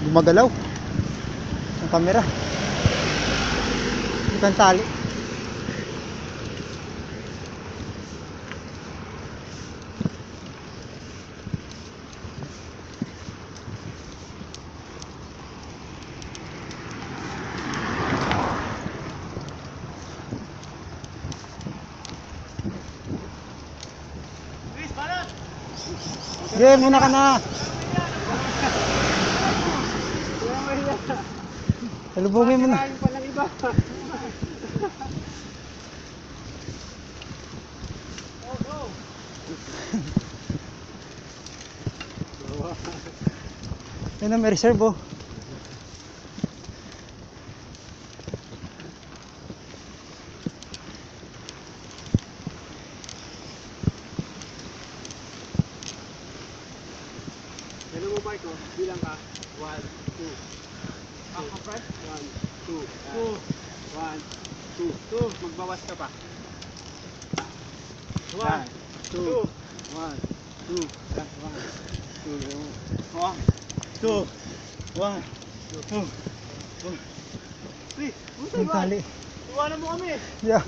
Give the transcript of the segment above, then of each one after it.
Gumagalaw ang camera. Ikan tali. Sige, muna ka na. Salubungin mo na. Yan na, may reserve oh. Hello mo bike ko, bilang ka. 1, 2. Ako friend? 1, 2. 1, 2. 2. Magbawas ka pa. 1, 2. 1, 2. 1, 2. 1, 2. 3. Ang tali. Iwanan mo kami. Yeah.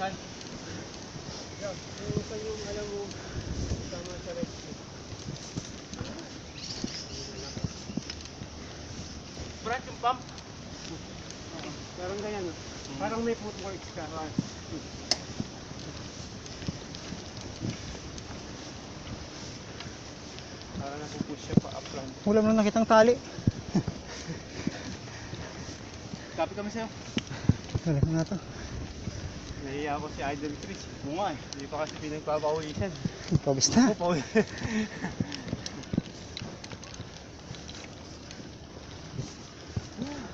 Saan? Yung yung alam mo sama sa rescue. Brad, yung pump? Parang ganyan. Parang may footworks ka. Parang napupush siya pa up lang. Wala mo lang nakitang tali. Copy kami sa'yo. Wala na to. Nahiya ako si Idol Chris. Oo nga eh. Hindi pa kasi pinagpapawisan. Pabis na.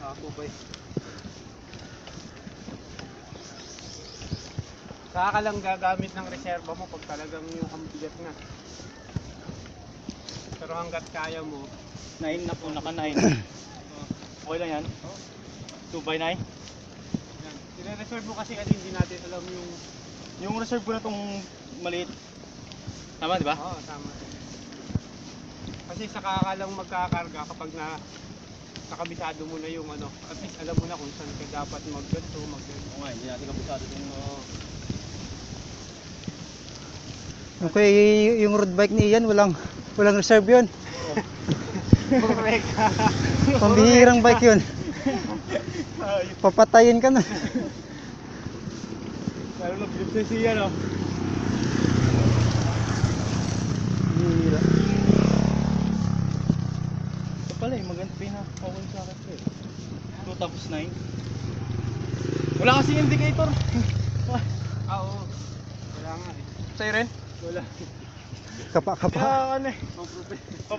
Ako pa eh. Saka ka lang gagamit ng reserva mo pag talagang yung kambigat na. Pero hanggat kaya mo. 9 na po, naka 9. Okay lang yan? 2x9? Sine-reserve mo kasi hindi natin alam yung... Yung reserve ko na tong maliit. Tama, di ba? Oo, tama. Kasi saka ka lang magkakarga kapag nakabisado mo na yung ano. At least alam mo na kung saan ka dapat mag-ganto, mag-ganto. Oo nga, hindi natin kabisado din. Okay, yung road bike ni Ian, walang reserve yun. Correct. Pambihirang bike yun. Papatayin ka na. Lalo na flip sa siya, no? Hira. Ito pala eh, maganda pinaka-awal sa akin ko eh. 2 tapos 9. Wala kasi indicator. Oo. Wala nga eh. Sa'yo rin? Wala. Kapa. Kaya ano eh,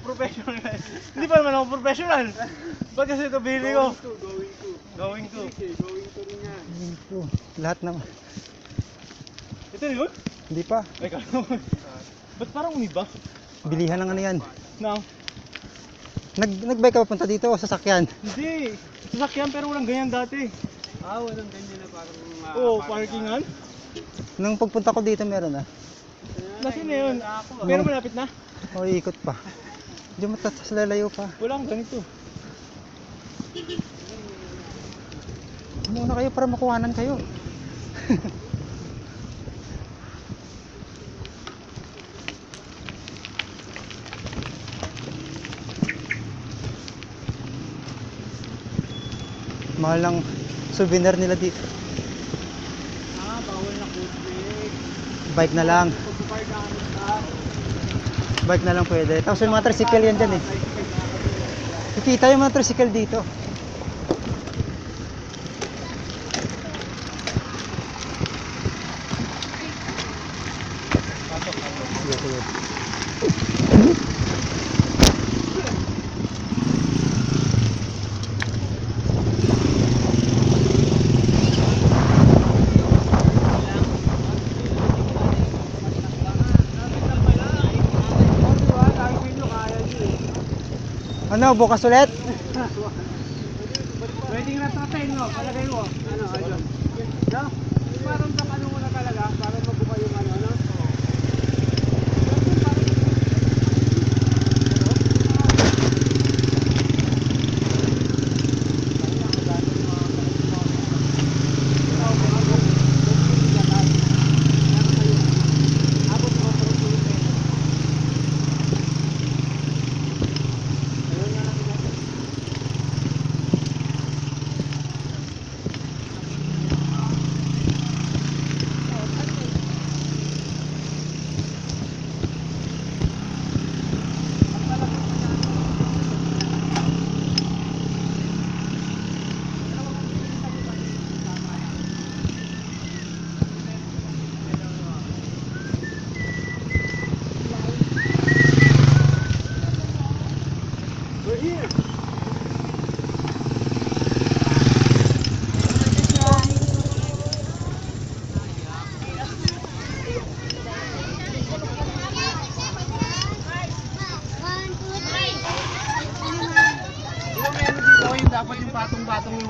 professional. Hindi pa naman ako professional. Ba't kasi ito bili ko? Going to. Going to. Going to rin yan. Ito, lahat naman. Ito yun? Hindi pa. Ay, kala mo. Ba't parang umiba? Bilihan ng ano yan. No. Nagbike ka papunta dito o sasakyan? Hindi. Sasakyan pero walang ganyan dati. Walang ganyan na parang... Oo, parkingan. Nung pagpunta ko dito meron na. Nasa na yun. Pero malapit na. O ikot pa. Diyan matatas lalayo pa. Walang ganito. Muna kayo para makuhanan kayo. Mahal lang souvenir nila dito. Bawal na footbrake. Bike na lang. Pag-park ka ka. Bike na lang pwede. Tapos yung mga tricycle yan dyan eh. Kikita yung mga tricycle dito. Sige, sige. Ano, bukas ulit? Pwedeng natatay, no? Palagay mo. Ano, ayun. No? Parang ano mo na talaga, para mabuka yung ano, no?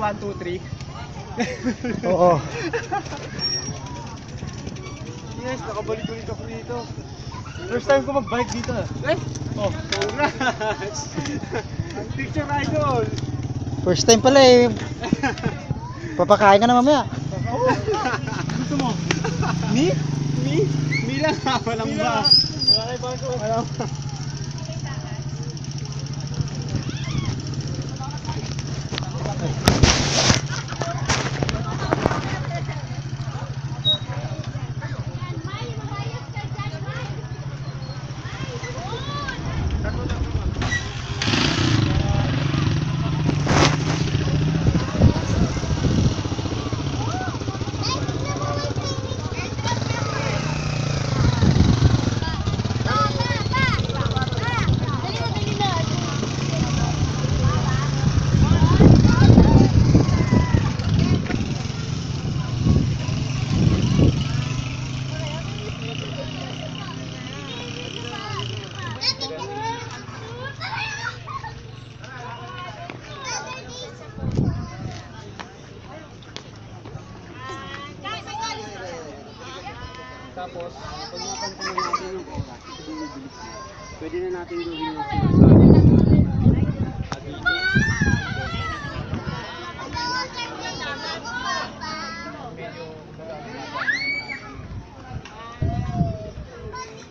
1, 2, 3. Oo. Yes, nakabalik ulit ako dito. First time ko mag-bike dito. Eh, Oh, congrats! Picture idol! First time pala eh. Papakain ka na mamaya. gusto mo? Me? Me lang ha, walang ba? Wala kayo ba ko? Walang tapos, pag napansin natin yung oras, ito yung bilis niya. Pwede na natin gawin yung sinasabi.